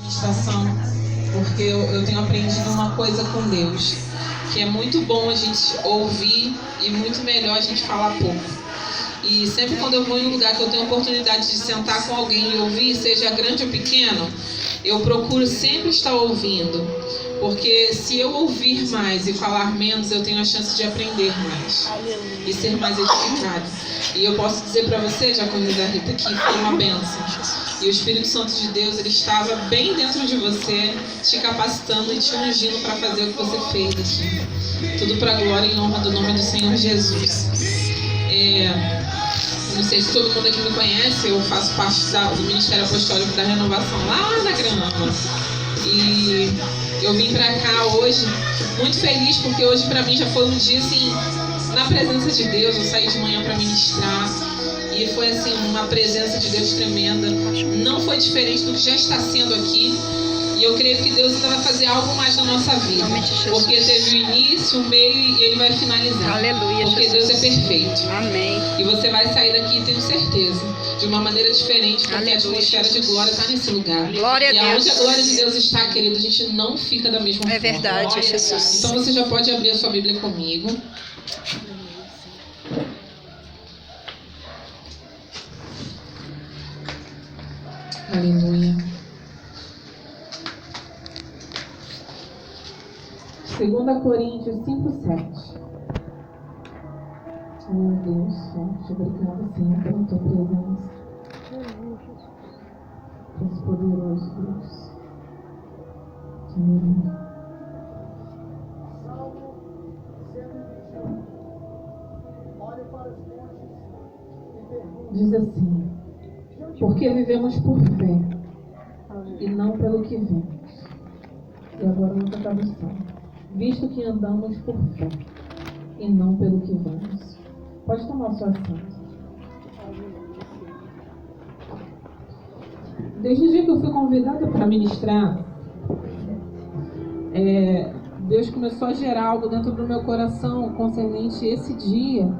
Meditação, porque eu tenho aprendido uma coisa com Deus, que é muito bom a gente ouvir e muito melhor a gente falar pouco. E sempre quando eu vou em um lugar que eu tenho oportunidade de sentar com alguém e ouvir, seja grande ou pequeno, eu procuro sempre estar ouvindo. Porque se eu ouvir mais e falar menos, eu tenho a chance de aprender mais e ser mais edificado. E eu posso dizer para você, Diaconisa Rita, que foi uma bênção. E o Espírito Santo de Deus, ele estava bem dentro de você, te capacitando e te ungindo para fazer o que você fez aqui. Tudo para a glória e honra do nome do Senhor Jesus. Não sei se todo mundo aqui me conhece, eu faço parte do Ministério Apostólico da Renovação, lá na Grama. E eu vim pra cá hoje muito feliz, porque hoje pra mim já foi um dia assim, na presença de Deus. Eu saí de manhã pra ministrar e foi assim, uma presença de Deus tremenda. Não foi diferente do que já está sendo aqui. E eu creio que Deus ainda vai fazer algo mais na nossa vida, porque teve o início, o meio e Ele vai finalizar. Aleluia, porque Jesus. Deus é perfeito. Amém. E você vai sair daqui, tenho certeza, de uma maneira diferente, porque Aleluia, a atmosfera de glória está nesse lugar. Glória a e Deus. aonde a glória de Deus está, querido, a gente não fica da mesma forma. É verdade, Jesus. Então você já pode abrir a sua Bíblia comigo. Aleluia. 2 Coríntios 5:7. Meu Deus, te obrigado, Senhor, pela tua presença. Deus poderoso, Deus. Aleluia. Salmo 121. Olhe para os montes e pergunte. Diz assim: porque vivemos por fé e não pelo que vemos. E agora outra tradução: visto que andamos por fé e não pelo que vemos. Pode tomar o seu assento. Desde o dia que eu fui convidada para ministrar, Deus começou a gerar algo dentro do meu coração concernente esse dia.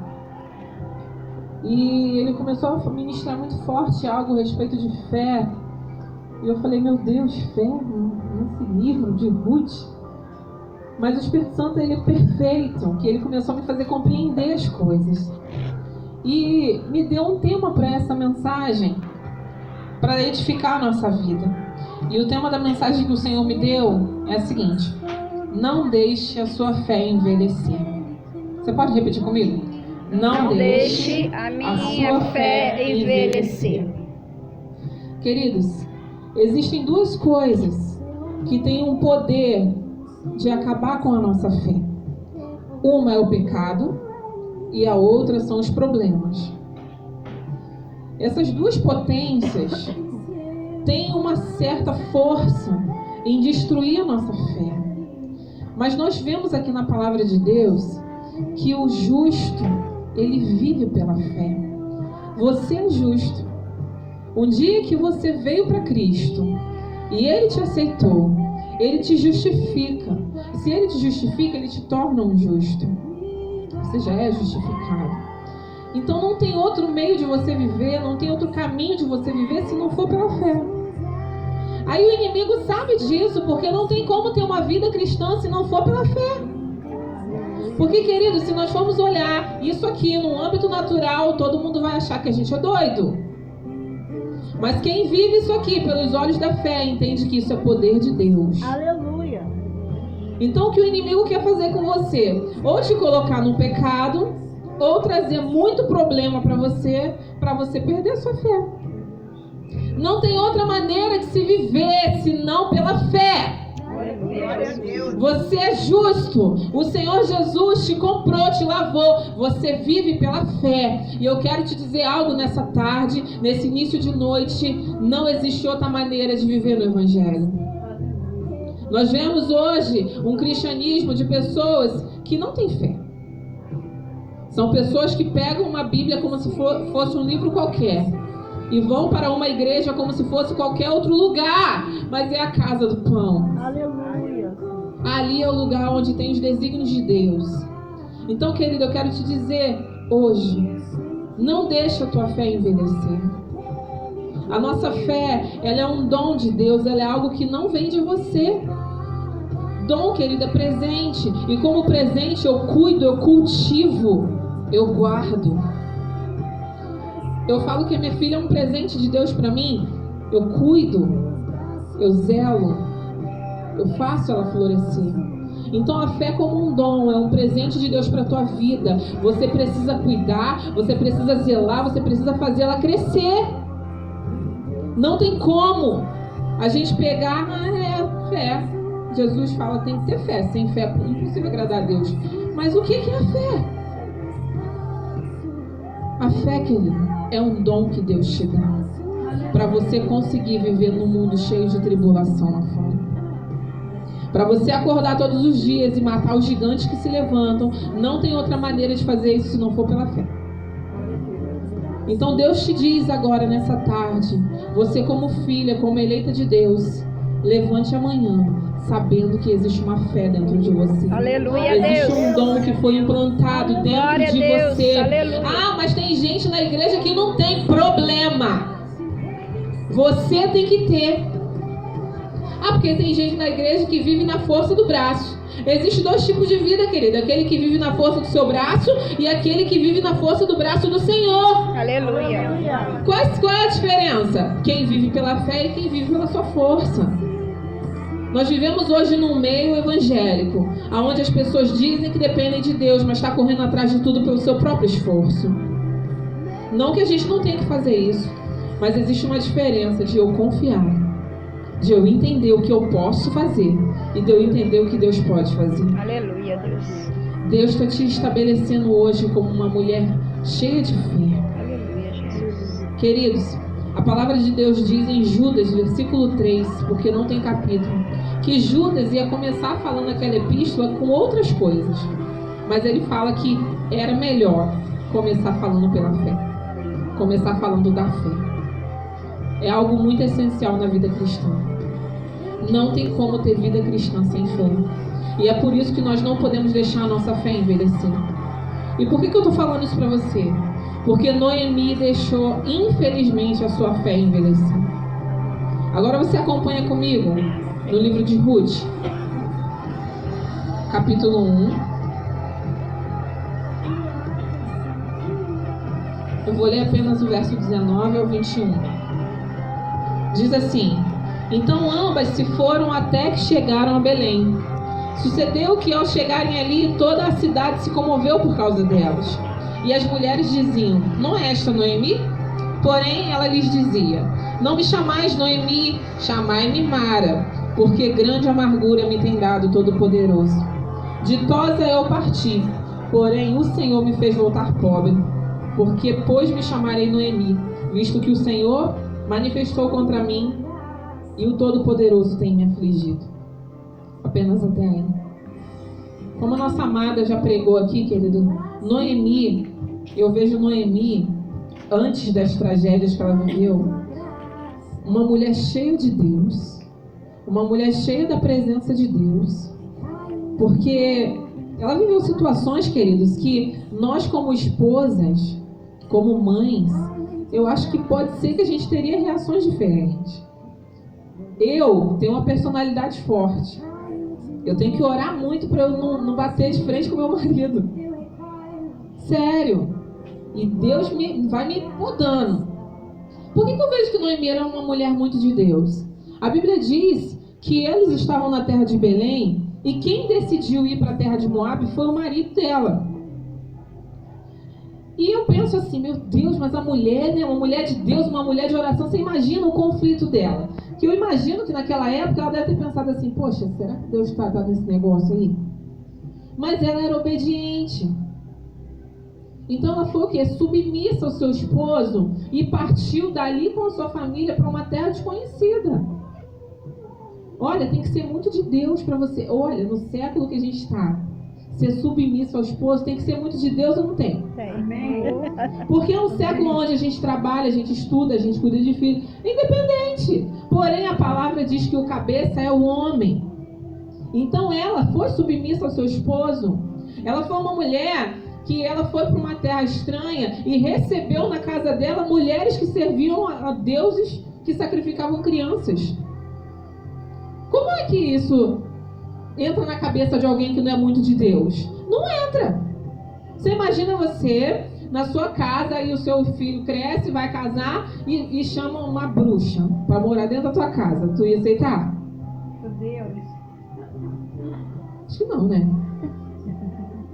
E Ele começou a ministrar muito forte algo a respeito de fé. E eu falei, meu Deus, fé nesse livro de Ruth. Mas o Espírito Santo, ele é perfeito, que ele começou a me fazer compreender as coisas. E me deu um tema para essa mensagem, para edificar a nossa vida. E o tema da mensagem que o Senhor me deu é o seguinte: não deixe a sua fé envelhecer. Você pode repetir comigo? Não deixe a minha fé envelhecer. Queridos, existem duas coisas que têm um poder de acabar com a nossa fé. Uma é o pecado e a outra são os problemas. Essas duas potências têm uma certa força em destruir a nossa fé. Mas nós vemos aqui na palavra de Deus que o justo, ele vive pela fé. Você é justo. Um dia que você veio para Cristo e Ele te aceitou, Ele te justifica. Se Ele te justifica, Ele te torna um justo. Você já é justificado. Então não tem outro meio de você viver, não tem outro caminho de você viver se não for pela fé. Aí o inimigo sabe disso, porque não tem como ter uma vida cristã se não for pela fé. Porque, querido, se nós formos olhar isso aqui no âmbito natural, todo mundo vai achar que a gente é doido. Mas quem vive isso aqui pelos olhos da fé entende que isso é poder de Deus. Aleluia. Então o que o inimigo quer fazer com você? Ou te colocar no pecado, ou trazer muito problema para você perder a sua fé. Não tem outra maneira de se viver senão pela fé. Você é justo. O Senhor Jesus te comprou, te lavou. Você vive pela fé. E eu quero te dizer algo nessa tarde, nesse início de noite: não existe outra maneira de viver no Evangelho. Nós vemos hoje um cristianismo de pessoas que não têm fé. São pessoas que pegam uma Bíblia como se fosse um livro qualquer e vão para uma igreja como se fosse qualquer outro lugar, mas é a casa do pão. Aleluia. Ali é o lugar onde tem os desígnios de Deus. Então, querido, eu quero te dizer hoje: não deixe a tua fé envelhecer. A nossa fé, ela é um dom de Deus, ela é algo que não vem de você. Dom, querido, é presente. E como presente eu cuido, eu cultivo, eu guardo. Eu falo que minha filha é um presente de Deus para mim. Eu cuido, eu zelo, eu faço ela florescer. Então a fé como um dom, é um presente de Deus para a tua vida. Você precisa cuidar, você precisa zelar, você precisa fazer ela crescer. Não tem como a gente pegar, fé. Jesus fala, tem que ter fé. Sem fé é impossível agradar a Deus. Mas o que é a fé? A fé, querido, é um dom que Deus te dá para você conseguir viver num mundo cheio de tribulação lá fora. Para você acordar todos os dias e matar os gigantes que se levantam. Não tem outra maneira de fazer isso se não for pela fé. Então Deus te diz agora nessa tarde, você como filha, como eleita de Deus, levante amanhã sabendo que existe uma fé dentro de você. Aleluia, existe Deus. um dom que foi implantado dentro Glória de a Deus. você. Aleluia. Mas tem gente na igreja que não tem problema. Você tem que ter. Porque tem gente na igreja que vive na força do braço. Existem dois tipos de vida, querido. Aquele que vive na força do seu braço e aquele que vive na força do braço do Senhor. Aleluia. Qual é a diferença? Quem vive pela fé e quem vive pela sua força. Nós vivemos hoje num meio evangélico, onde as pessoas dizem que dependem de Deus, mas está correndo atrás de tudo pelo seu próprio esforço. Não que a gente não tenha que fazer isso, mas existe uma diferença de eu confiar, de eu entender o que eu posso fazer e de eu entender o que Deus pode fazer. Aleluia, Deus. Deus está te estabelecendo hoje como uma mulher cheia de fé. Aleluia, Jesus. Queridos, a palavra de Deus diz em Judas, versículo 3, porque não tem capítulo, que Judas ia começar falando aquela epístola com outras coisas. Mas ele fala que era melhor começar falando pela fé. Começar falando da fé. É algo muito essencial na vida cristã. Não tem como ter vida cristã sem fé. E é por isso que nós não podemos deixar a nossa fé envelhecer. E por que eu estou falando isso para você? Porque Noemi deixou, infelizmente, a sua fé envelhecer. Agora você acompanha comigo no livro de Ruth, capítulo 1. Eu vou ler apenas o verso 19 ao 21. Diz assim: então ambas se foram até que chegaram a Belém. Sucedeu que ao chegarem ali, toda a cidade se comoveu por causa delas. E as mulheres diziam: não é esta Noemi? Porém ela lhes dizia: não me chamais Noemi, chamai-me Mara, porque grande amargura me tem dado Todo-Poderoso. Ditosa eu parti, porém o Senhor me fez voltar pobre, porque pois me chamarei Noemi, visto que o Senhor manifestou contra mim e o Todo-Poderoso tem me afligido. Apenas até aí. Como a nossa amada já pregou aqui, querido, Noemi, eu vejo Noemi, antes das tragédias que ela viveu, uma mulher cheia de Deus, uma mulher cheia da presença de Deus, porque ela viveu situações, queridos, que nós como esposas, como mães, eu acho que pode ser que a gente teria reações diferentes. Eu tenho uma personalidade forte. Eu tenho que orar muito para eu não bater de frente com meu marido. Sério. E Deus vai me mudando. Por que eu vejo que Noemi era uma mulher muito de Deus? A Bíblia diz que eles estavam na terra de Belém e quem decidiu ir para a terra de Moabe foi o marido dela. E eu penso assim, meu Deus, mas a mulher, né, uma mulher de Deus, uma mulher de oração, você imagina o conflito dela. Que eu imagino que naquela época ela deve ter pensado assim, poxa, será que Deus está nesse negócio aí? Mas ela era obediente. Então ela foi o quê? Submissa ao seu esposo e partiu dali com a sua família para uma terra desconhecida. Olha, tem que ser muito de Deus para você. Olha, no século que a gente está, ser submisso ao esposo tem que ser muito de Deus ou não tem? Tem. Porque é um século onde a gente trabalha, a gente estuda, a gente cuida de filhos, independente. Porém, a palavra diz que o cabeça é o homem. Então ela foi submissa ao seu esposo. Ela foi uma mulher que ela foi para uma terra estranha e recebeu na casa dela mulheres que serviam a deuses que sacrificavam crianças. Como é que isso entra na cabeça de alguém que não é muito de Deus? Não entra. Você imagina você na sua casa e o seu filho cresce, vai casar e chama uma bruxa para morar dentro da tua casa. Tu ia aceitar? Meu Deus. Acho que não, né?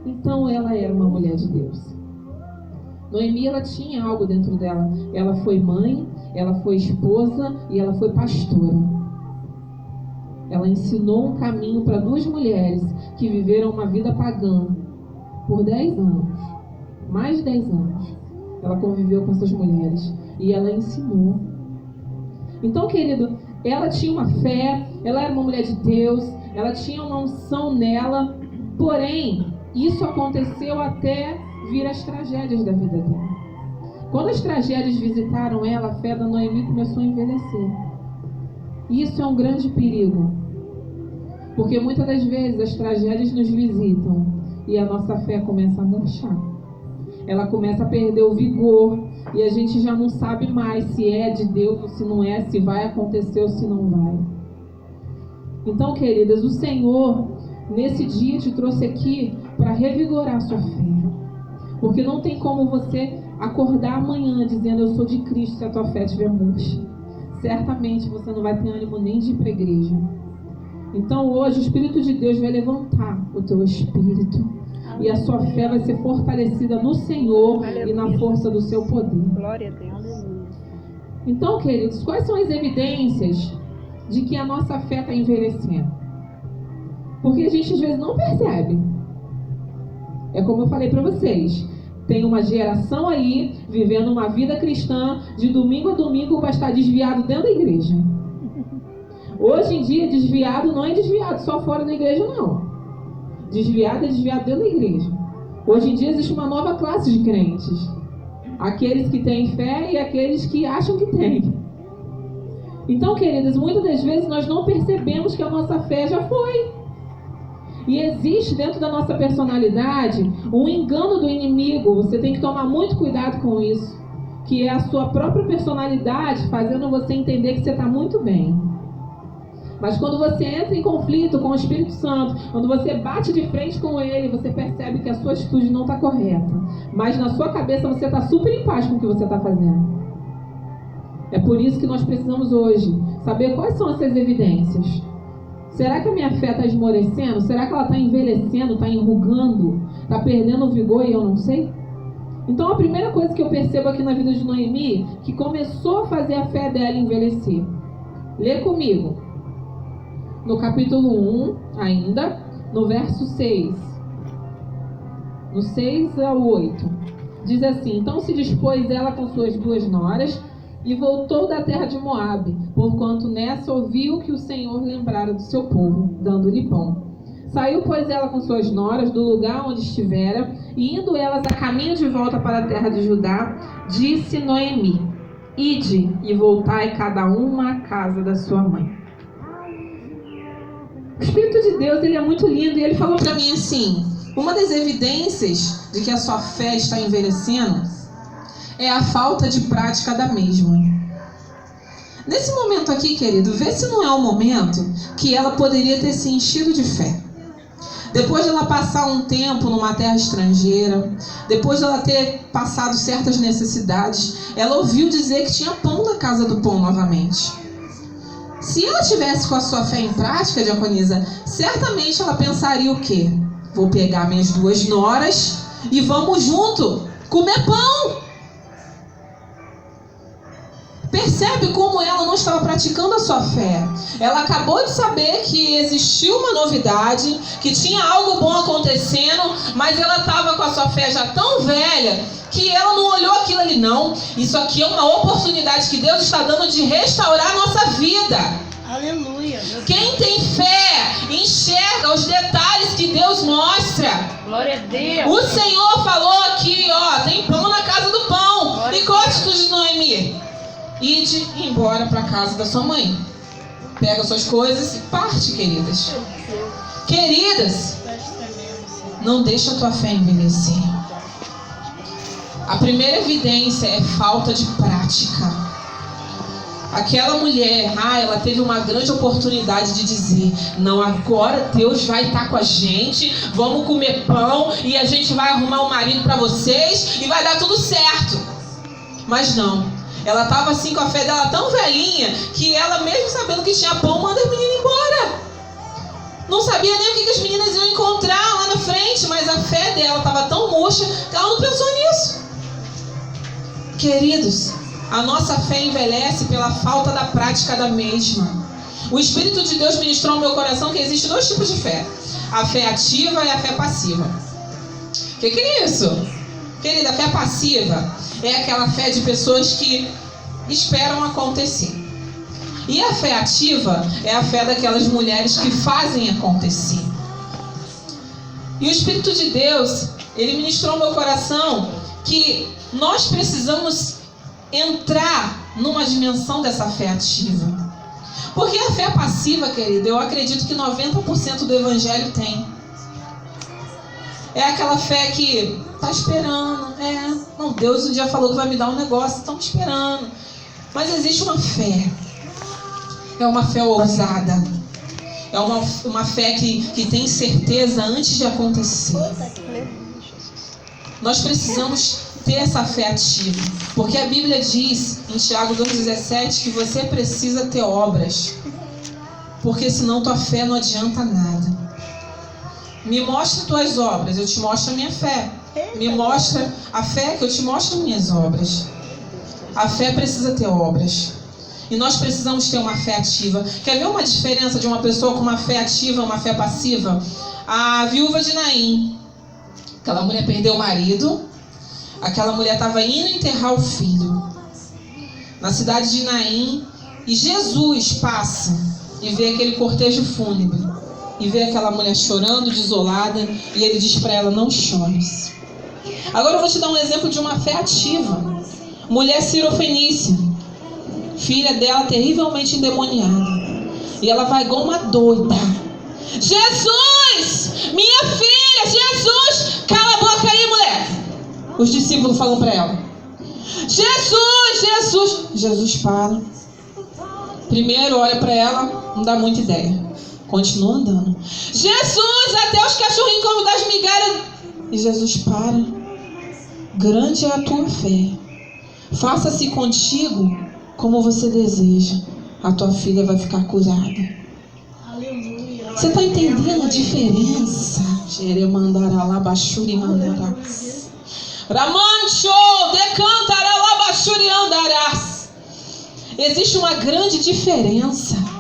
Então ela era uma mulher de Deus. Noemi, ela tinha algo dentro dela. Ela foi mãe, ela foi esposa e ela foi pastora. Ela ensinou um caminho para 2 mulheres que viveram uma vida pagã por 10 anos. Mais de 10 anos. Ela conviveu com essas mulheres e ela ensinou. Então, querido, ela tinha uma fé, ela era uma mulher de Deus, ela tinha uma unção nela, porém, isso aconteceu até vir as tragédias da vida dela. Quando as tragédias visitaram ela, a fé da Noemi começou a envelhecer. Isso é um grande perigo, porque muitas das vezes as tragédias nos visitam e a nossa fé começa a murchar. Ela começa a perder o vigor e a gente já não sabe mais se é de Deus ou se não é, se vai acontecer ou se não vai. Então, queridas, o Senhor nesse dia te trouxe aqui para revigorar a sua fé. Porque não tem como você acordar amanhã dizendo eu sou de Cristo se a tua fé estiver murcha. Certamente você não vai ter ânimo nem de ir para a igreja. Então hoje o Espírito de Deus vai levantar o teu espírito. E a sua fé vai ser fortalecida no Senhor e na força do seu poder. Glória a Deus. Então, queridos, quais são as evidências de que a nossa fé está envelhecendo? Porque a gente às vezes não percebe. É como eu falei para vocês. Tem uma geração aí vivendo uma vida cristã, de domingo a domingo vai estar desviado dentro da igreja. Hoje em dia, desviado não é desviado só fora da igreja, não. Desviado é desviado dentro da igreja. Hoje em dia existe uma nova classe de crentes. Aqueles que têm fé e aqueles que acham que têm. Então, queridas, muitas das vezes nós não percebemos que a nossa fé já foi. E existe dentro da nossa personalidade um engano do inimigo. Você tem que tomar muito cuidado com isso. Que é a sua própria personalidade fazendo você entender que você está muito bem. Mas quando você entra em conflito com o Espírito Santo, quando você bate de frente com ele, você percebe que a sua atitude não está correta. Mas na sua cabeça você está super em paz com o que você está fazendo. É por isso que nós precisamos hoje saber quais são essas evidências. Será que a minha fé está esmorecendo? Será que ela está envelhecendo, está enrugando, está perdendo o vigor e eu não sei? Então a primeira coisa que eu percebo aqui na vida de Noemi, que começou a fazer a fé dela envelhecer. Lê comigo. No capítulo 1, ainda, no verso 6. No 6 ao 8. Diz assim: então se dispôs ela com suas 2 noras e voltou da terra de Moabe, porquanto nessa ouviu que o Senhor lembrara do seu povo, dando-lhe pão. Saiu, pois, ela com suas noras do lugar onde estivera, e indo elas a caminho de volta para a terra de Judá, disse Noemi: ide e voltai cada uma à casa da sua mãe. O Espírito de Deus, ele é muito lindo, e ele falou para mim assim: uma das evidências de que a sua fé está envelhecendo é a falta de prática da mesma. Nesse momento aqui, querido, vê se não é um momento que ela poderia ter se enchido de fé. Depois de ela passar um tempo numa terra estrangeira, depois de ela ter passado certas necessidades, ela ouviu dizer que tinha pão na casa do pão novamente. Se ela tivesse com a sua fé em prática, diaconisa, certamente ela pensaria o quê? Vou pegar minhas 2 noras e vamos junto comer pão. Percebe como ela não estava praticando a sua fé. Ela acabou de saber que existia uma novidade, que tinha algo bom acontecendo, mas ela estava com a sua fé já tão velha que ela não olhou aquilo ali. Não, isso aqui é uma oportunidade que Deus está dando de restaurar a nossa vida. Aleluia. Quem tem fé enxerga os detalhes que Deus mostra. Glória a Deus. O Senhor falou aqui, ó, tem pão na casa do pão. Glória E qual a atitude de Noemi? Ide embora para a casa da sua mãe. Pega suas coisas e parte, queridas. Queridas, não deixa a tua fé envelhecer. A primeira evidência é falta de prática. Aquela mulher, ela teve uma grande oportunidade de dizer: não, agora Deus vai estar com a gente, vamos comer pão e a gente vai arrumar um marido para vocês e vai dar tudo certo. Mas não, ela estava assim com a fé dela tão velhinha que ela, mesmo sabendo que tinha pão, manda as meninas embora. Não sabia nem o que as meninas iam encontrar lá na frente, mas a fé dela estava tão murcha que ela não pensou nisso. Queridos, a nossa fé envelhece pela falta da prática da mesma. O Espírito de Deus ministrou no meu coração que existem 2 tipos de fé: a fé ativa e a fé passiva. O que é isso? Querida, a fé passiva é aquela fé de pessoas que esperam acontecer. E a fé ativa é a fé daquelas mulheres que fazem acontecer. E o Espírito de Deus, ele ministrou no meu coração que nós precisamos entrar numa dimensão dessa fé ativa. Porque a fé passiva, querida, eu acredito que 90% do evangelho tem. É aquela fé que está esperando. Não, Deus um dia falou que vai me dar um negócio, estamos esperando. Mas existe uma fé. É uma fé ousada. É uma fé que tem certeza antes de acontecer. Nós precisamos ter essa fé ativa. Porque a Bíblia diz em Tiago 2,17 que você precisa ter obras. Porque senão tua fé não adianta nada. Me mostra tuas obras, eu te mostro a minha fé. Me mostra a fé que eu te mostro as minhas obras. A fé precisa ter obras. E nós precisamos ter uma fé ativa. Quer ver uma diferença de uma pessoa com uma fé ativa e uma fé passiva? A viúva de Naim. Aquela mulher perdeu o marido. Aquela mulher estava indo enterrar o filho na cidade de Naim. E Jesus passa e vê aquele cortejo fúnebre. E vê aquela mulher chorando, desolada. E ele diz para ela: não chores. Agora eu vou te dar um exemplo de uma fé ativa. Mulher Sirofenícia, filha dela terrivelmente endemoniada. E ela vai igual uma doida: Jesus, minha filha, Jesus, cala a boca aí, mulher. Os discípulos falam para ela: Jesus, Jesus. Jesus para. Primeiro olha para ela, não dá muita ideia. Continua andando. Jesus, até os cachorrinhos comem das migalhas. E Jesus para. Grande é a tua fé. Faça-se contigo como você deseja. A tua filha vai ficar curada. Aleluia. Você está entendendo a diferença? Jeremandaralabachuri mandarás. Ramancho decantaralabachuri andarás. Existe uma grande diferença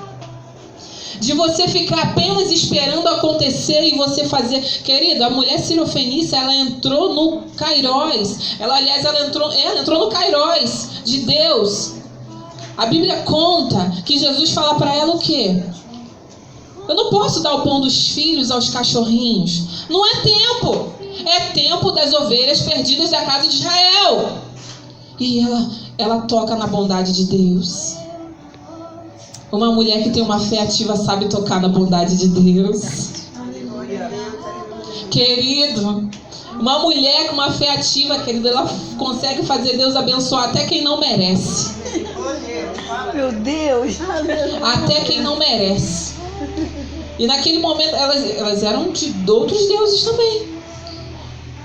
de você ficar apenas esperando acontecer e você fazer. Querida, a mulher Sirofenícia, ela entrou no Kairos. Ela entrou no Kairos de Deus. A Bíblia conta que Jesus fala para ela o quê? Eu não posso dar o pão dos filhos aos cachorrinhos. Não é tempo. É tempo das ovelhas perdidas da casa de Israel. E ela toca na bondade de Deus. Uma mulher que tem uma fé ativa sabe tocar na bondade de Deus. Querido, uma mulher com uma fé ativa, querido, ela consegue fazer Deus abençoar até quem não merece. Meu Deus. Até quem não merece. E naquele momento, elas eram de outros deuses também.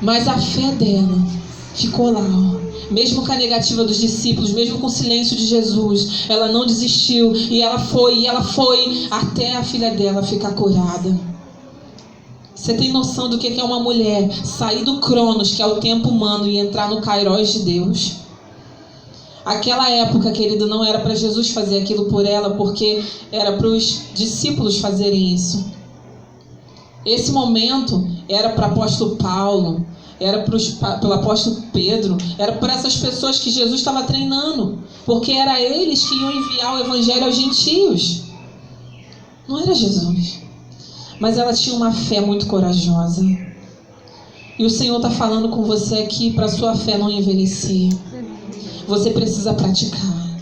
Mas a fé dela ficou lá, ó. Mesmo com a negativa dos discípulos, mesmo com o silêncio de Jesus, ela não desistiu. E ela foi até a filha dela ficar curada. Você tem noção do que é uma mulher sair do Cronos, que é o tempo humano, e entrar no Kairos de Deus? Aquela época, querido, não era para Jesus fazer aquilo por ela, porque era para os discípulos fazerem isso. Esse momento era para o apóstolo Paulo, era pelo apóstolo Pedro, era por essas pessoas que Jesus estava treinando, porque era eles que iam enviar o evangelho aos gentios. Não era Jesus. Mas ela tinha uma fé muito corajosa. E o Senhor está falando com você aqui para a sua fé não envelhecer. Você precisa praticar.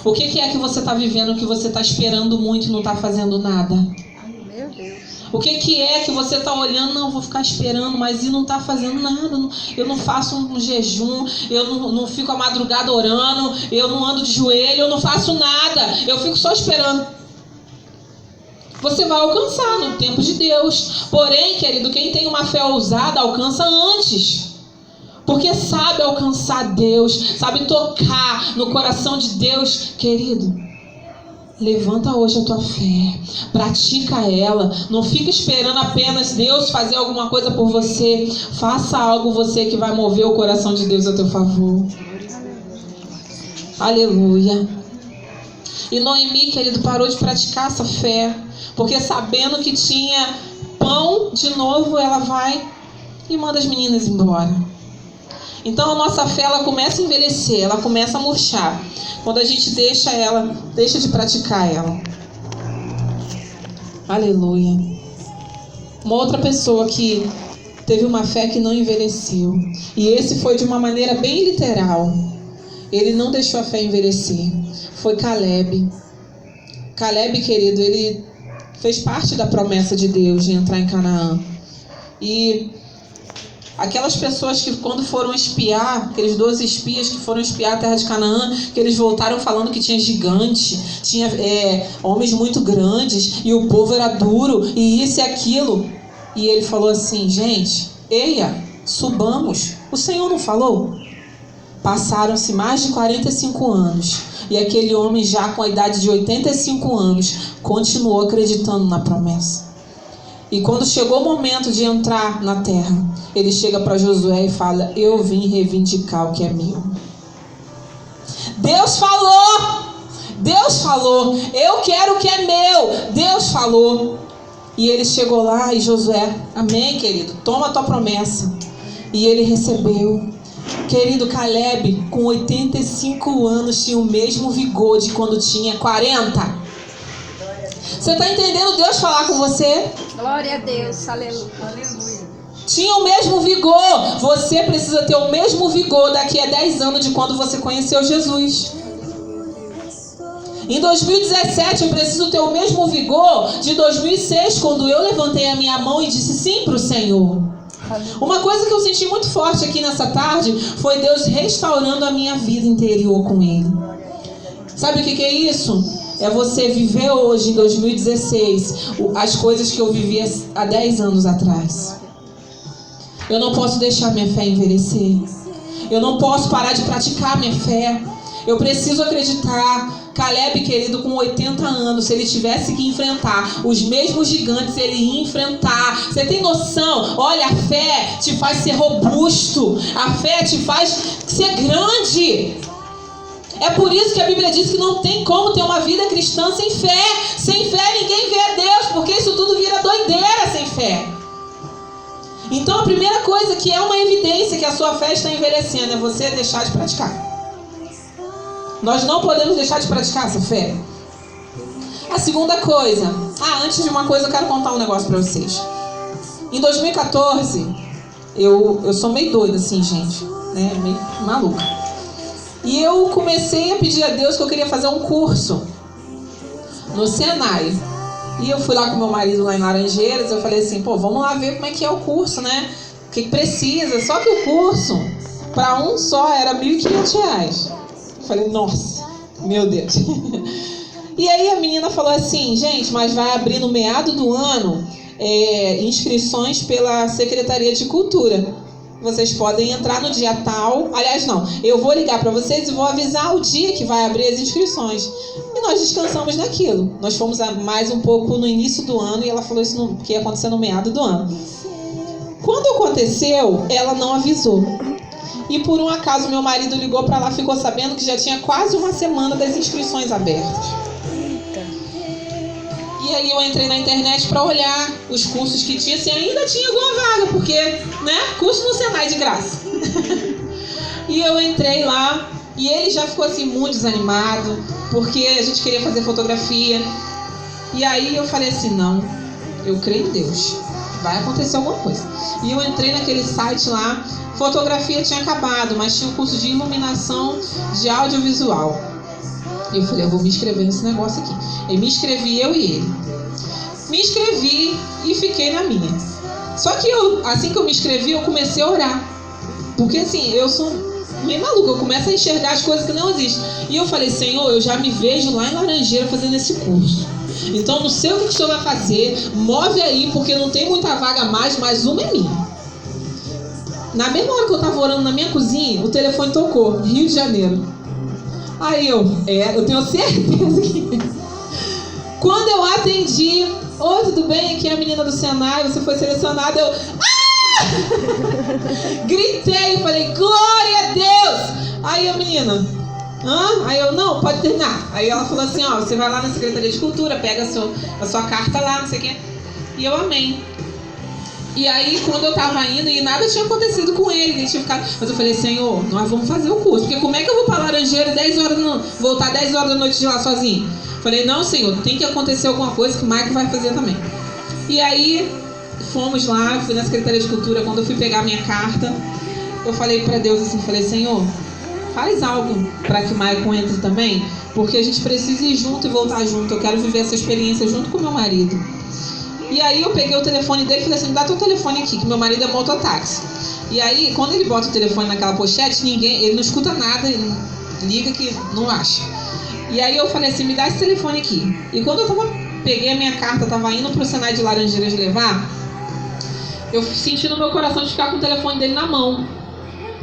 O que é que você está vivendo que você está esperando muito e não está fazendo nada? Meu Deus. O que é que você está olhando? Não, vou ficar esperando, mas e não está fazendo nada. Eu não faço um jejum, eu não fico a madrugada orando, eu não ando de joelho, eu não faço nada, eu fico só esperando. Você vai alcançar no tempo de Deus. Porém, querido, quem tem uma fé ousada alcança antes. Porque sabe alcançar Deus, sabe tocar no coração de Deus. Querido, levanta hoje a tua fé, pratica ela, não fica esperando apenas Deus fazer alguma coisa por você. Faça algo você que vai mover o coração de Deus a teu favor. Aleluia. E Noemi, querido, parou de praticar essa fé, porque sabendo que tinha pão de novo, ela vai e manda as meninas embora. Então a nossa fé, ela começa a envelhecer, ela começa a murchar quando a gente deixa de praticar ela. Aleluia. Uma outra pessoa que teve uma fé que não envelheceu, e esse foi de uma maneira bem literal, ele não deixou a fé envelhecer, foi Caleb. Caleb, querido, ele fez parte da promessa de Deus de entrar em Canaã. E aquelas pessoas que quando foram espiar, aqueles 12 espias que foram espiar a terra de Canaã, que eles voltaram falando que tinha gigante, tinha homens muito grandes, e o povo era duro, e isso e aquilo. E ele falou assim: gente, eia, subamos. O Senhor não falou? Passaram-se mais de 45 anos, e aquele homem já com a idade de 85 anos, continuou acreditando na promessa. E quando chegou o momento de entrar na terra, ele chega para Josué e fala: eu vim reivindicar o que é meu. Deus falou! Deus falou! Eu quero o que é meu! Deus falou! E ele chegou lá e Josué: amém, querido, toma a tua promessa. E ele recebeu. Querido, Caleb, com 85 anos, tinha o mesmo vigor de quando tinha 40. Você está entendendo Deus falar com você? Glória a Deus, aleluia. Tinha o mesmo vigor. Você precisa ter o mesmo vigor daqui a 10 anos de quando você conheceu Jesus. Em 2017 eu preciso ter o mesmo vigor de 2006, quando eu levantei a minha mão e disse sim para o Senhor. Uma coisa que eu senti muito forte aqui nessa tarde foi Deus restaurando a minha vida interior com Ele. Sabe o que é isso? É você viver hoje, em 2016, as coisas que eu vivia há 10 anos atrás. Eu não posso deixar minha fé envelhecer. Eu não posso parar de praticar minha fé. Eu preciso acreditar. Caleb, querido, com 80 anos, se ele tivesse que enfrentar os mesmos gigantes, ele ia enfrentar. Você tem noção? Olha, a fé te faz ser robusto. A fé te faz ser grande. É por isso que a Bíblia diz que não tem como ter uma vida cristã sem fé. Sem fé ninguém vê a Deus, porque isso tudo vira doideira sem fé. Então a primeira coisa que é uma evidência que a sua fé está envelhecendo é você deixar de praticar. Nós não podemos deixar de praticar essa fé. A segunda coisa... antes de uma coisa eu quero contar um negócio para vocês. Em 2014, eu sou meio doida assim, gente, né? Meio maluca. E eu comecei a pedir a Deus que eu queria fazer um curso no Senai. E eu fui lá com meu marido lá em Laranjeiras. Eu falei assim, vamos lá ver como é que é o curso, né? O que precisa. Só que o curso, para um só, era R$1.500. Eu falei, nossa, meu Deus. E aí a menina falou assim, gente, mas vai abrir no meado do ano inscrições pela Secretaria de Cultura. Vocês podem entrar no dia tal. Aliás, não, eu vou ligar para vocês e vou avisar o dia que vai abrir as inscrições. E nós descansamos naquilo. Nós fomos mais um pouco no início do ano e ela falou isso que ia acontecer no meado do ano. Quando aconteceu, ela não avisou. E por um acaso meu marido ligou para lá, ficou sabendo que já tinha quase uma semana das inscrições abertas. E aí eu entrei na internet para olhar os cursos que tinha, se ainda tinha alguma vaga, porque, né, curso no Senai de graça. E eu entrei lá e ele já ficou assim muito desanimado, porque a gente queria fazer fotografia. E aí eu falei assim, não, eu creio em Deus, vai acontecer alguma coisa. E eu entrei naquele site lá, fotografia tinha acabado, mas tinha um curso de iluminação de audiovisual. Eu falei, eu vou me inscrever nesse negócio aqui. Eu me inscrevi, eu e ele. Me inscrevi e fiquei na minha. Só que assim que eu me inscrevi, eu comecei a orar. Porque assim, eu sou meio maluca, eu começo a enxergar as coisas que não existem. E eu falei, Senhor, eu já me vejo lá em Laranjeira fazendo esse curso. Então não sei o que o Senhor vai fazer, move aí, porque não tem muita vaga mais, mas uma é minha. Na mesma hora que eu estava orando na minha cozinha, o telefone tocou, Rio de Janeiro. Aí eu tenho certeza que... Quando eu atendi, oi, tudo bem? Aqui é a menina do Senai, você foi selecionada, eu... Gritei, falei, glória a Deus! Aí a menina, Aí eu, não, pode terminar. Aí ela falou assim, ó, você vai lá na Secretaria de Cultura, pega a sua carta lá, não sei o quê. E eu amei. E aí, quando eu tava indo, e nada tinha acontecido com ele, tinha ficado... Mas eu falei, Senhor, nós vamos fazer o curso. Porque como é que eu vou pra Laranjeira voltar 10 horas da noite de lá sozinho? Falei, não, Senhor, tem que acontecer alguma coisa que o Michael vai fazer também. E aí, fomos lá, fui na Secretaria de Cultura. Quando eu fui pegar a minha carta, eu falei pra Deus assim, falei, Senhor, faz algo para que o Michael entre também, porque a gente precisa ir junto e voltar junto. Eu quero viver essa experiência junto com meu marido. E aí eu peguei o telefone dele e falei assim, dá teu telefone aqui, que meu marido é mototáxi. E aí, quando ele bota o telefone naquela pochete, ele não escuta nada, ele liga que não acha. E aí eu falei assim, me dá esse telefone aqui. E quando eu peguei a minha carta, tava indo pro Senai de Laranjeiras levar, eu senti no meu coração de ficar com o telefone dele na mão.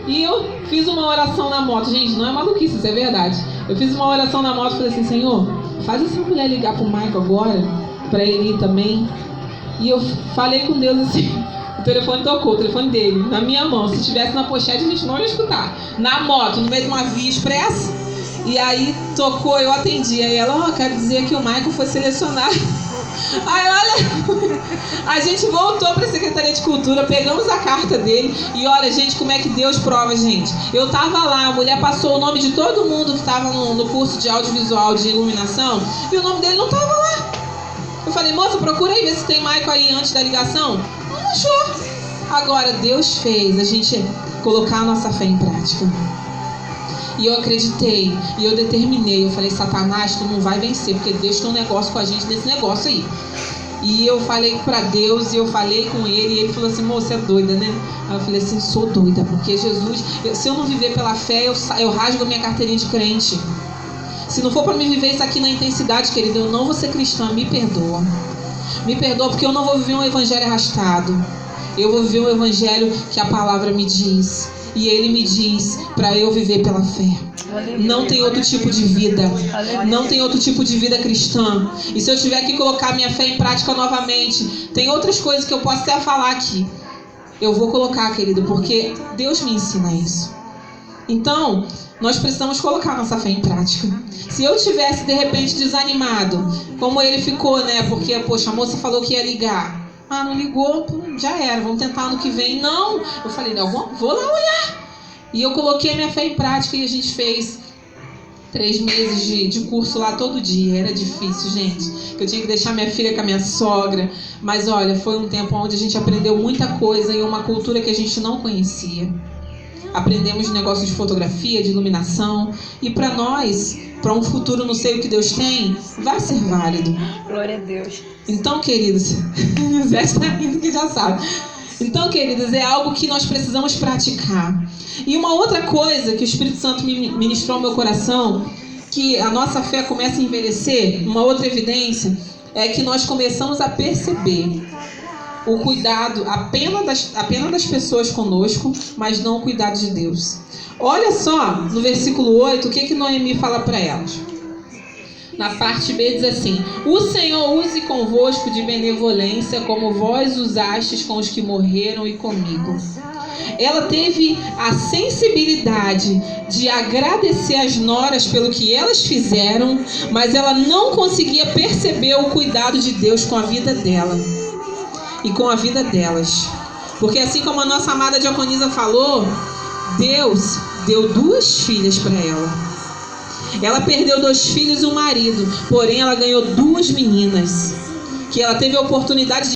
E eu fiz uma oração na moto. Gente, não é maluquice, isso é verdade. Eu fiz uma oração na moto e falei assim, Senhor, faz essa mulher ligar pro Michael agora, pra ele ir também. E eu falei com Deus assim, o telefone tocou, o telefone dele, na minha mão. Se tivesse na pochete, a gente não ia escutar. Na moto, no meio de uma via expressa. E aí tocou, eu atendi. Aí ela, quero dizer que o Michael foi selecionado. Aí olha, a gente voltou para a Secretaria de Cultura, pegamos a carta dele e olha, gente, como é que Deus prova, gente. Eu tava lá, a mulher passou o nome de todo mundo que tava no curso de audiovisual de iluminação e o nome dele não tava lá. Eu falei, moça, procura aí, ver se tem Michael aí antes da ligação. Não achou. Agora, Deus fez a gente colocar a nossa fé em prática. E eu acreditei, e eu determinei, eu falei, Satanás, tu não vai vencer, porque Deus tem um negócio com a gente nesse negócio aí. E eu falei pra Deus, e eu falei com ele, e ele falou assim, moça, é doida, né? Aí eu falei assim, sou doida, porque Jesus, se eu não viver pela fé, eu rasgo a minha carteirinha de crente. Se não for pra me viver isso aqui na intensidade, querido, eu não vou ser cristã, me perdoa. Me perdoa, porque eu não vou viver um evangelho arrastado. Eu vou viver um evangelho que a palavra me diz. E ele me diz para eu viver pela fé. Não tem outro tipo de vida. Não tem outro tipo de vida cristã. E se eu tiver que colocar minha fé em prática novamente, tem outras coisas que eu posso até falar aqui. Eu vou colocar, querido, porque Deus me ensina isso. Então, nós precisamos colocar nossa fé em prática. Se eu tivesse, de repente, desanimado, como ele ficou, né? Porque, poxa, a moça falou que ia ligar. Ah, não ligou, já era, vamos tentar ano que vem. Não, eu falei, não, vou lá olhar. E eu coloquei a minha fé em prática e a gente fez 3 meses de curso lá todo dia. Era difícil, gente. Eu tinha que deixar minha filha com a minha sogra. Mas olha, foi um tempo onde a gente aprendeu muita coisa em uma cultura que a gente não conhecia. Aprendemos negócios de fotografia, de iluminação. E para nós, para um futuro, não sei o que Deus tem, vai ser válido. Glória a Deus. Então, queridos, o Zé está rindo que já sabe. Então, queridos, é algo que nós precisamos praticar. E uma outra coisa que o Espírito Santo me ministrou ao meu coração, que a nossa fé começa a envelhecer, uma outra evidência, é que nós começamos a perceber o cuidado apenas das pessoas conosco, mas não o cuidado de Deus. Olha só, no versículo 8, o que Noemi fala para elas? Na parte B diz assim: o Senhor use convosco de benevolência, como vós usastes com os que morreram e comigo. Ela teve a sensibilidade de agradecer as noras pelo que elas fizeram, mas ela não conseguia perceber o cuidado de Deus com a vida dela e com a vida delas. Porque assim como a nossa amada diaconisa falou, Deus deu 2 filhas para ela. Ela perdeu 2 filhos e um marido, porém ela ganhou 2 meninas, que ela teve a oportunidade de